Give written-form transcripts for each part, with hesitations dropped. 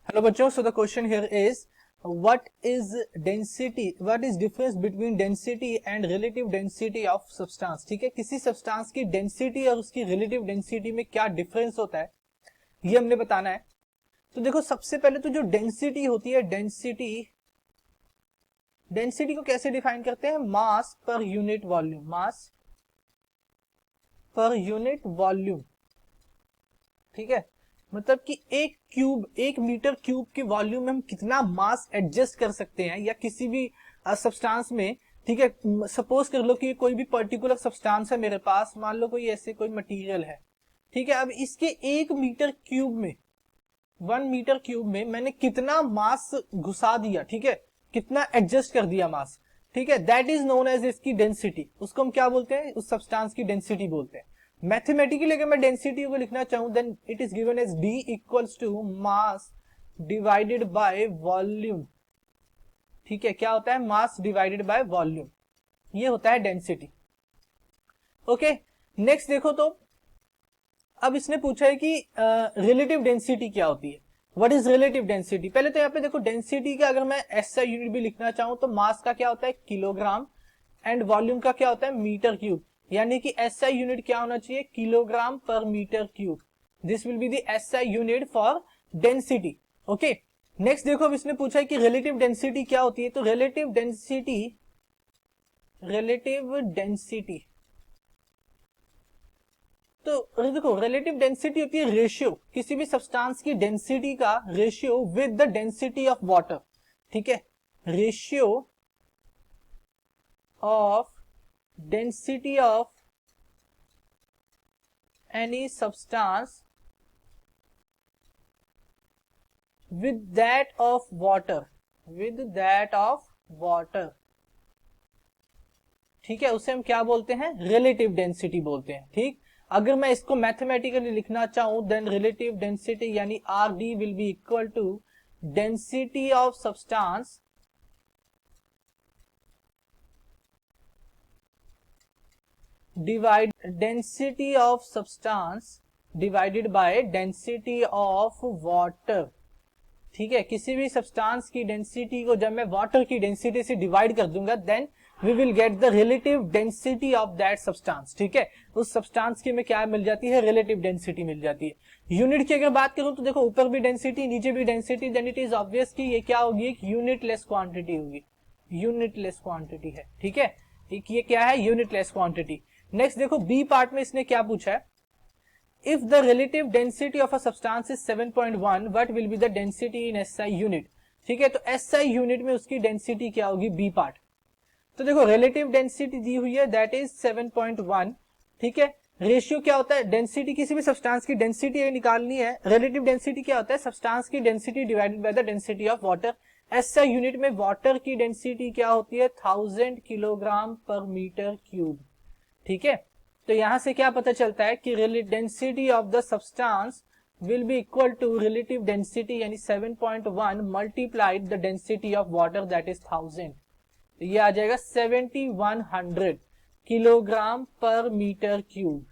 Hello बच्चों, so the question here is what is difference between density and relative density of substance। ठीक है, किसी substance की density और उसकी रिलेटिव डेंसिटी में क्या डिफरेंस होता है ये हमने बताना है। तो देखो, सबसे पहले तो जो डेंसिटी होती है, डेंसिटी को कैसे डिफाइन करते हैं? मास पर यूनिट वॉल्यूम, मास पर यूनिट वॉल्यूम। ठीक है, मतलब कि एक मीटर क्यूब के वॉल्यूम में हम कितना मास एडजस्ट कर सकते हैं या किसी भी सब्सटेंस में। ठीक है, सपोज कर लो कि कोई भी पर्टिकुलर सब्सटेंस है मेरे पास, मान लो कोई ऐसे कोई मटेरियल है। ठीक है, अब इसके 1 मीटर क्यूब में मैंने कितना मास घुसा दिया, ठीक है, कितना एडजस्ट कर दिया मास। ठीक है, दैट इज नोन एज इसकी डेंसिटी। उसको हम क्या बोलते हैं? उस सब्सटेंस की डेंसिटी बोलते हैं। मैथमेटिकली अगर मैं डेंसिटी को लिखना चाहूं then it is given as D equals to mass divided by volume. ठीक है, क्या होता है? मास डिवाइडेड बाय वॉल्यूम, ये होता है डेंसिटी। ओके, नेक्स्ट देखो, तो अब इसने पूछा है कि रिलेटिव डेंसिटी क्या होती है। What is relative density? पहले तो यहाँ पे देखो, डेंसिटी का अगर मैं SI यूनिट भी लिखना चाहूं तो मास का क्या होता है? किलोग्राम, एंड वॉल्यूम का क्या होता है? Metre cube. यानी कि SI यूनिट क्या होना चाहिए? Kilogram per metre cube. This will be the SI unit for density. Okay, next देखो, अब इसने पूछा है कि रिलेटिव डेंसिटी क्या होती है। तो रिलेटिव डेंसिटी तो देखो, रिलेटिव डेंसिटी होती है रेशियो, किसी भी सब्सटेंस की डेंसिटी का ratio with the density of water. ठीक है, ratio of density of any substance with that of water, ठीक है, उसे हम क्या बोलते हैं? रिलेटिव डेंसिटी बोलते हैं। ठीक, अगर मैं इसको मैथमेटिकली लिखना चाहूं देन रिलेटिव डेंसिटी यानी RD will be equal to density of substance divided by density of water. ठीक है, किसी भी सब्सटेंस की डेंसिटी को जब मैं वाटर की डेंसिटी से डिवाइड कर दूंगा then we will get the relative density of that substance. ठीक है, उस सब्सटेंस की में क्या मिल जाती है? रिलेटिव डेंसिटी मिल जाती है। यूनिट की अगर बात करूं तो देखो, ऊपर भी डेंसिटी नीचे भी density, then it is obvious कि ये क्या होगी? एक यूनिटलेस क्वांटिटी होगी, यूनिटलेस क्वांटिटी है। ठीक है, ये क्या है? Unitless quantity. नेक्स्ट देखो, बी पार्ट में इसने क्या पूछा है? If the relative density of a substance is 7.1, what will be the density in SI unit? ठीक है, तो SI यूनिट में उसकी डेंसिटी क्या होगी? B part. तो देखो, रिलेटिव डेंसिटी दी हुई है दैट इज 7.1। ठीक है, रेशियो क्या होता है? डेंसिटी, किसी भी सब्सटेंस की डेंसिटी निकालनी है। रिलेटिव डेंसिटी क्या होता है? सब्सटेंस की density divided by the density of water. SI unit में वाटर की डेंसिटी क्या होती है? 1000 किलोग्राम पर मीटर क्यूब। ठीक है, तो यहां से क्या पता चलता है कि density of the substance will be equal to relative density यानी 7.1 multiplied the density of water that is 1000। तो ये आ जाएगा 7100 किलोग्राम पर मीटर क्यूब।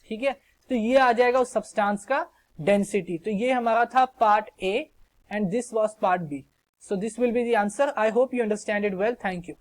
ठीक है, तो ये आ जाएगा उस सब्सटेंस का डेंसिटी। तो ये हमारा था part A and this was part B. So this will be the answer. I hope you understand it well. Thank you.